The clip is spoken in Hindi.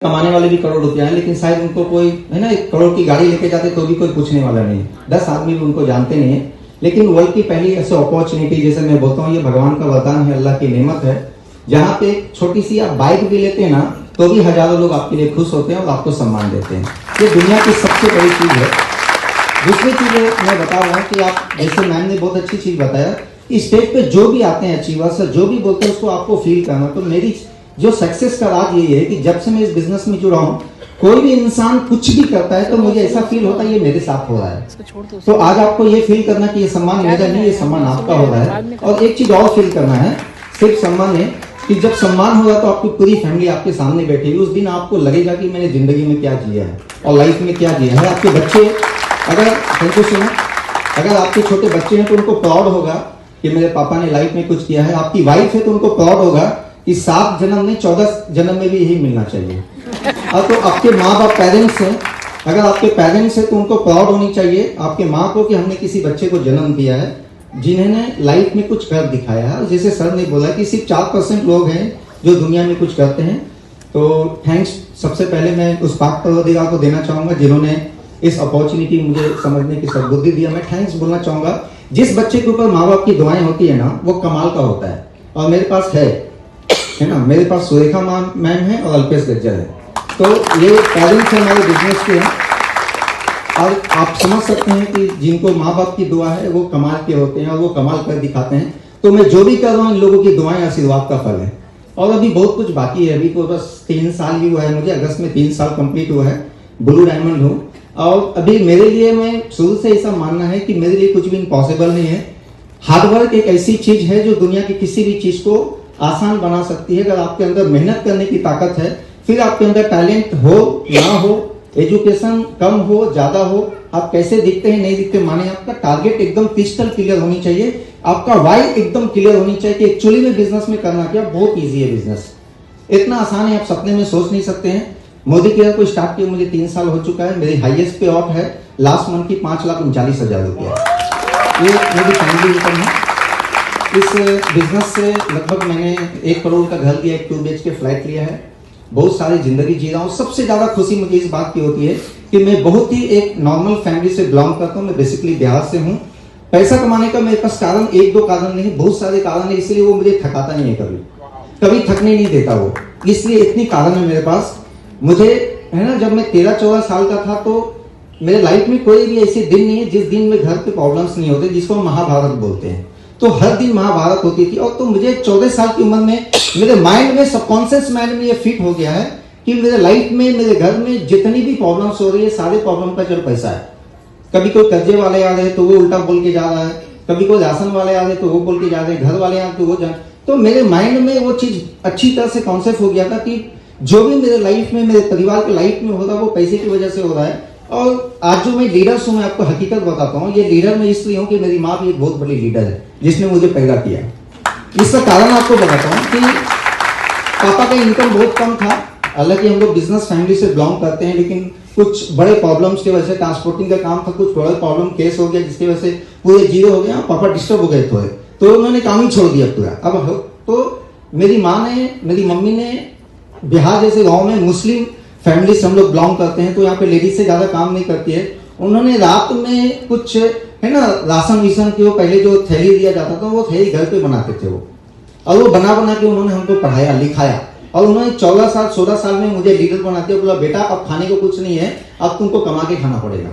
कमाने वाले भी करोड़ रुपया है, लेकिन शायद उनको कोई है ना 1 करोड़ की गाड़ी लेके जाते तो भी कोई पूछने वाला नहीं, 10 आदमी भी उनको जानते नहीं है। लेकिन वर्ल्ड की पहली ऐसी अपॉर्चुनिटी, जैसे मैं बोलता हूँ, ये भगवान का वरदान है, अल्लाह की नेमत है, जहाँ पे छोटी सी आप बाइक भी लेते हैं ना तो भी हजारों लोग आपके लिए खुश होते हैं और आपको सम्मान देते हैं। ये दुनिया की सबसे बड़ी चीज है। दूसरी चीज मैं बता रहा हूँ कि आप, जैसे मैम ने बहुत अच्छी चीज बताया, इस स्टेज पे जो भी आते हैं अचीवर्स, जो भी बोलते हैं उसको आपको फील करना। तो मेरी जो सक्सेस का राज यही है कि जब से मैं इस बिजनेस में जुड़ा हूँ, कोई भी इंसान कुछ भी करता है तो मुझे ऐसा फील होता है ये मेरे साथ हो रहा है। तो आज आपको ये फील करना कि ये सम्मान मेरा नहीं, ये सम्मान आपका हो रहा है। और एक चीज और फील करना है, सिर्फ सम्मान है कि जब सम्मान होगा तो आपकी पूरी फैमिली आपके सामने बैठेगी, उस दिन आपको लगेगा कि मैंने जिंदगी में क्या जिया है और लाइफ में क्या जिया है। आपके बच्चे अगर आपके छोटे बच्चे हैं तो उनको प्राउड होगा कि मेरे पापा ने लाइफ में कुछ किया है। आपकी वाइफ है तो उनको प्राउड होगा कि 7 जन्म में 14 जन्म में भी यही मिलना चाहिए। और तो आपके माँ बाप पेरेंट्स हैं, अगर आपके पेरेंट्स हैं तो उनको प्राउड होनी चाहिए आपके माँ को कि हमने किसी बच्चे को जन्म दिया है जिन्होंने लाइफ में कुछ कर दिखाया है। जैसे सर ने बोला कि सिर्फ 4% लोग हैं जो दुनिया में कुछ करते हैं। तो थैंक्स सबसे पहले मैं उस पाक परवरदिगार को देना चाहूंगा जिन्होंने इस अपॉर्चुनिटी मुझे समझने की सद्बुद्धि दिया। मैं थैंक्स बोलना चाहूंगा। जिस बच्चे के ऊपर माँ बाप की दुआएं होती है ना, वो कमाल का होता है। और मेरे पास है ना, मेरे पास सुरेखा मैम है और अल्पेश गज्जर है। तो ये पेरेंट्स हमारे बिजनेस के हैं और आप समझ सकते हैं कि जिनको माँ बाप की दुआ है वो कमाल के होते हैं और वो कमाल कर दिखाते हैं। तो मैं जो भी कर रहा हूँ इन लोगों की दुआएं आशीर्वाद का फल है। और अभी बहुत कुछ बाकी है, अभी तो बस 3 साल ही हुआ है मुझे, अगस्त में 3 साल कंप्लीट हुआ है, ब्लू डायमंड हूँ। और अभी मेरे लिए, मैं शुरू से ऐसा मानना है कि मेरे लिए कुछ भी इम्पॉसिबल नहीं है। हार्डवर्क एक ऐसी चीज है जो दुनिया की किसी भी चीज को आसान बना सकती है। अगर आपके अंदर मेहनत करने की ताकत है, फिर आपके अंदर टैलेंट हो ना हो, एजुकेशन कम हो ज्यादा हो, आप कैसे दिखते हैं नहीं दिखते, माने आपका टारगेट एकदम क्रिस्टल क्लियर होनी चाहिए, आपका वाई एकदम क्लियर होनी चाहिए कि एक्चुअली में बिजनेस में करना क्या। बहुत इजी है बिजनेस, इतना आसान है आप सपने में सोच नहीं सकते हैं। मोदी केयर को स्टार्ट किए मुझे 3 साल हो चुका है। मेरी हाईएस्ट पे ऑफ है लास्ट मंथ की 5,39,000 रुपया, ये मेरी फैमिली इनकम है। इस बिजनेस से लगभग मैंने 1 करोड़ का घर लिया, 2 BHK फ्लैट लिया है, बहुत सारी जिंदगी जी रहा हूँ। सबसे ज्यादा खुशी मुझे इस बात की होती है कि मैं बहुत ही एक नॉर्मल फैमिली से बिलोंग करता हूँ। मैं बेसिकली बिहार से हूँ। पैसा कमाने का मेरे पास कारण 1-2 कारण नहीं, बहुत सारे कारण है, इसलिए वो मुझे थकाता नहीं है, कभी थकने नहीं देता वो, इसलिए इतनी कारण है मेरे पास। मुझे है ना, जब मैं 13-14 साल का था तो मेरे लाइफ में कोई भी ऐसे दिन नहीं है जिस दिन में घर पे प्रॉब्लम्स नहीं होते, जिसको हम महाभारत बोलते हैं। तो हर दिन महाभारत होती थी। और तो मुझे 14 साल की उम्र में मेरे माइंड में, सबकॉन्शियस माइंड में ये फिट हो गया है कि मेरे लाइफ में, मेरे घर में जितनी भी प्रॉब्लम्स हो रही है, सारे प्रॉब्लम का जड़ पैसा है। कभी कोई कर्जे वाले आ रहे तो वो उल्टा बोल के जा रहा है, कभी कोई राशन वाले आ रहे तो वो बोल के जा रहे हैं, घर वाले आ तो वो जा। तो मेरे माइंड में वो चीज अच्छी तरह से कॉन्सेप्ट हो गया था कि जो भी मेरे लाइफ में, मेरे परिवार के लाइफ में हो रहा है, वो पैसे की वजह से हो रहा है। और आज जो मैं लीडर हूँ, मैं आपको हकीकत बताता हूँ, ये लीडर मैं इसलिए हूँ कि मेरी माँ भी एक बहुत बड़ी लीडर है जिसने मुझे पैदा किया। इसका कारण आपको बताता हूँ कि पापा का इनकम बहुत कम था। हालांकि हम लोग बिजनेस फैमिली से बिलोंग करते हैं, लेकिन कुछ बड़े प्रॉब्लम्स की वजह से, ट्रांसपोर्टिंग का काम था, कुछ बड़ा प्रॉब्लम केस हो गया जिसकी वजह से पूरे जीरो हो गया। पापा डिस्टर्ब हो गए थे तो उन्होंने काम ही छोड़ दिया पूरा। अब तो मेरी माँ ने, मेरी मम्मी ने, बिहार जैसे गाँव में मुस्लिम फैमिली से हम लोग बिलोंग करते हैं तो यहाँ पे लेडीज से ज्यादा काम नहीं करती है। उन्होंने रात में कुछ है ना राशन विशन की, वो पहले जो थैली दिया जाता था वो थैली घर पे बनाते थे वो, और वो बना के उन्होंने हमको पढ़ाया लिखाया। और उन्होंने 14 साल 16 साल में मुझे लीडर बना दिया। बोला बेटा अब खाने को कुछ नहीं है, अब तुमको कमा के खाना पड़ेगा।